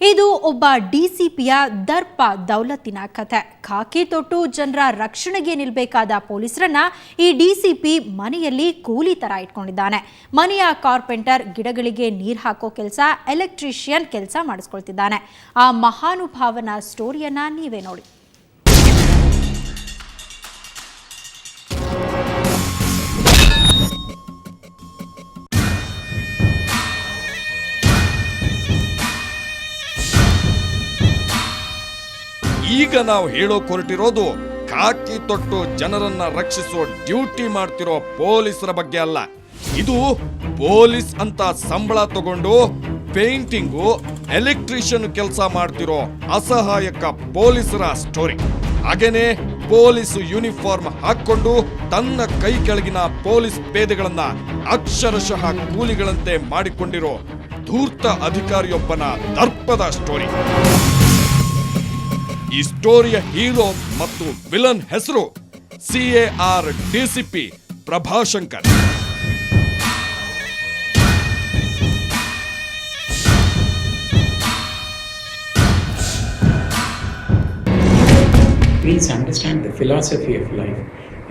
ಇದು ಒಬ್ಬ ಡಿಸಿಪಿಯ ದರ್ಪ ದೌಲತ್ತಿನ ಕಥೆ. ಖಾಕಿ ತೊಟ್ಟು ಜನರ ರಕ್ಷಣೆಗೆ ನಿಲ್ಲಬೇಕಾದ ಪೊಲೀಸರನ್ನ ಈ ಡಿಸಿಪಿ ಮನೆಯಲ್ಲಿ ಕೂಲಿ ತರ ಇಟ್ಕೊಂಡಿದ್ದಾನೆ. ಮನೆಯ ಕಾರ್ಪೆಂಟರ್ ಗಿಡಗಳಿಗೆ ನೀರು ಹಾಕೋ ಕೆಲಸ, ಎಲೆಕ್ಟ್ರಿಷಿಯನ್ ಕೆಲಸ ಮಾಡಿಸ್ಕೊಳ್ತಿದ್ದಾನೆ. ಆ ಮಹಾನುಭಾವನ ಸ್ಟೋರಿಯನ್ನ ನೀವೇ ನೋಡಿ. ಈಗ ನಾವು ಹೇಳೋಕೆ ಹೊರಟಿರೋದು ಖಾಕಿ ತೊಟ್ಟು ಜನರನ್ನ ರಕ್ಷಿಸೋ ಡ್ಯೂಟಿ ಮಾಡ್ತಿರೋ ಪೊಲೀಸರ ಬಗ್ಗೆ ಅಲ್ಲ. ಇದು ಪೊಲೀಸ್ ಅಂತ ಸಂಬಳ ತಗೊಂಡು ಪೇಂಟಿಂಗು, ಎಲೆಕ್ಟ್ರಿಷಿಯನ್ ಕೆಲಸ ಮಾಡ್ತಿರೋ ಅಸಹಾಯಕ ಪೊಲೀಸರ ಸ್ಟೋರಿ. ಹಾಗೇನೆ ಪೊಲೀಸ್ ಯೂನಿಫಾರ್ಮ್ ಹಾಕೊಂಡು ತನ್ನ ಕೈ ಕೆಳಗಿನ ಪೊಲೀಸ್ ಪೇದೆಗಳನ್ನ ಅಕ್ಷರಶಃ ಕೂಲಿಗಳಂತೆ ಮಾಡಿಕೊಂಡಿರೋ ಧೂರ್ತ ಅಧಿಕಾರಿಯೊಬ್ಬನ ದರ್ಪದ ಸ್ಟೋರಿ. ಈ ಸ್ಟೋರಿಯ ಹೀರೋ ಮತ್ತು ವಿಲನ್ ಹೆಸರು CAR DCP Prabhashankar. Please understand the philosophy of life.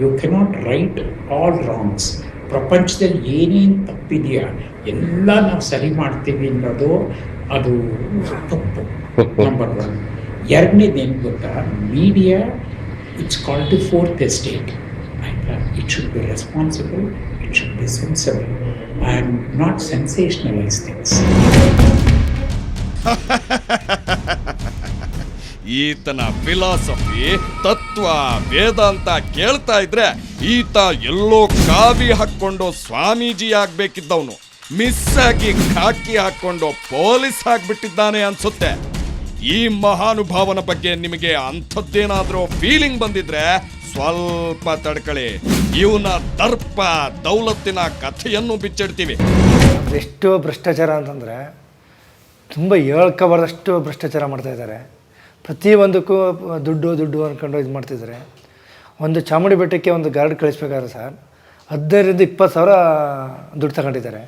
You cannot right all wrongs. ಪ್ರಪಂಚದಲ್ಲಿ ಏನೇನು ತಪ್ಪಿದೆಯಾ ಎಲ್ಲ ನಾವು ಸರಿ ಮಾಡ್ತೀವಿ ಅನ್ನೋದು ಅದು ತಪ್ಪು. ನಂಬರ್ 1. ಎರಡನೇದೇನು ಗೊತ್ತಾ, media it's called the fourth estate. ಆಯ್ತಾ? It should be responsible, it should be sensible and not sensationalise things. ಈತನ ಫಿಲಾಸಫಿ, ತತ್ವ, ವೇದಾಂತ ಕೇಳ್ತಾ ಇದ್ರೆ ಈತ ಎಲ್ಲೋ ಕಾವಿ ಹಾಕೊಂಡು ಸ್ವಾಮೀಜಿ ಆಗ್ಬೇಕಿದ್ದವನು ಮಿಸ್ ಆಗಿ ಖಾಕಿ ಹಾಕೊಂಡು ಪೊಲೀಸ್ ಆಗ್ಬಿಟ್ಟಿದ್ದಾನೆ ಅನ್ಸುತ್ತೆ. ಈ ಮಹಾನುಭಾವನ ಬಗ್ಗೆ ನಿಮಗೆ ಅಂಥದ್ದೇನಾದ್ರೂ ಫೀಲಿಂಗ್ ಬಂದಿದ್ರೆ ಸ್ವಲ್ಪ ತಡ್ಕೊಳ್ಳಿ. ಇವನ ದರ್ಪ ದೌಲತ್ತಿನ ಕಥೆಯನ್ನು ಬಿಚ್ಚಿಡ್ತೀವಿ. ಎಷ್ಟು ಭ್ರಷ್ಟಾಚಾರ ಅಂತಂದರೆ ತುಂಬ ಹೇಳ್ಕೋಬಾರ್ದಷ್ಟು ಭ್ರಷ್ಟಾಚಾರ ಮಾಡ್ತಾ ಇದ್ದಾರೆ. ಪ್ರತಿಯೊಂದಕ್ಕೂ ದುಡ್ಡು ಅಂದ್ಕೊಂಡು ಇದು ಮಾಡ್ತಿದ್ದಾರೆ. ಒಂದು ಚಾಮುಂಡಿ ಬೆಟ್ಟಕ್ಕೆ ಒಂದು ಗಾರ್ಡ್ ಕಳಿಸ್ಬೇಕಾದ್ರೆ ಸರ್ 15,000-20,000 ದುಡ್ಡು ತಗೊಂಡಿದ್ದಾರೆ.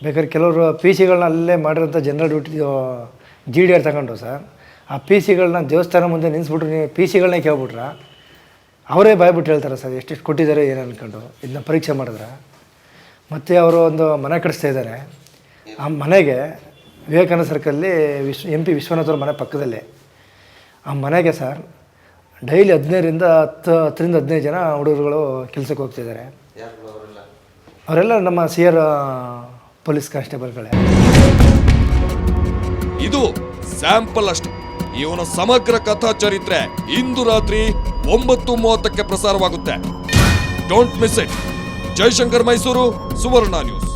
ಬೇಕಾದ್ರೆ ಕೆಲವರು PCಗಳನ್ನ ಅಲ್ಲೇ ಮಾಡಿರೋಂಥ ಜನರಲ್ ಡ್ಯೂಟಿ GDR ತಗೊಂಡು ಸರ್ ಆ PCಗಳನ್ನ ದೇವಸ್ಥಾನ ಮುಂದೆ ನಿಲ್ಲಿಸ್ಬಿಟ್ರು, ನೀವು PCಗಳನ್ನೇ ಕೇಳ್ಬಿಟ್ರ ಅವರೇ ಬಾಯ್ಬಿಟ್ಟು ಹೇಳ್ತಾರೆ ಸರ್ ಎಷ್ಟೆಷ್ಟು ಕೊಟ್ಟಿದ್ದಾರೆ ಏನು ಅಂದ್ಕೊಂಡು. ಇದನ್ನ ಪರೀಕ್ಷೆ ಮಾಡಿದ್ರೆ ಮತ್ತು ಅವರು ಒಂದು ಮನೆ ಕಟ್ಟಿಸ್ತಾ ಇದ್ದಾರೆ. ಆ ಮನೆಗೆ ವಿವೇಕಾನಂದ ಸರ್ಕಲ್ಲಿ MP ವಿಶ್ವನಾಥ್ ಅವ್ರ ಮನೆ ಪಕ್ಕದಲ್ಲೇ ಆ ಮನೆಗೆ ಸರ್ ಡೈಲಿ 10-15 ಜನ ಹುಡುಗರುಗಳು ಕೆಲಸಕ್ಕೆ ಹೋಗ್ತಿದ್ದಾರೆ. ಅವರೆಲ್ಲ ನಮ್ಮ CR ಪೊಲೀಸ್ ಕಾನ್ಸ್ಟೇಬಲ್ಗಳೇ. ಇದು ಸ್ಯಾಂಪಲ್ ಅಷ್ಟೇ. ಇವನ ಸಮಗ್ರ ಕಥಾ ಚರಿತ್ರೆ ಇಂದು ರಾತ್ರಿ 9:30ಕ್ಕೆ ಪ್ರಸಾರವಾಗುತ್ತೆ. Don't miss it. Jayashankar, Mysuru, Suvarna news.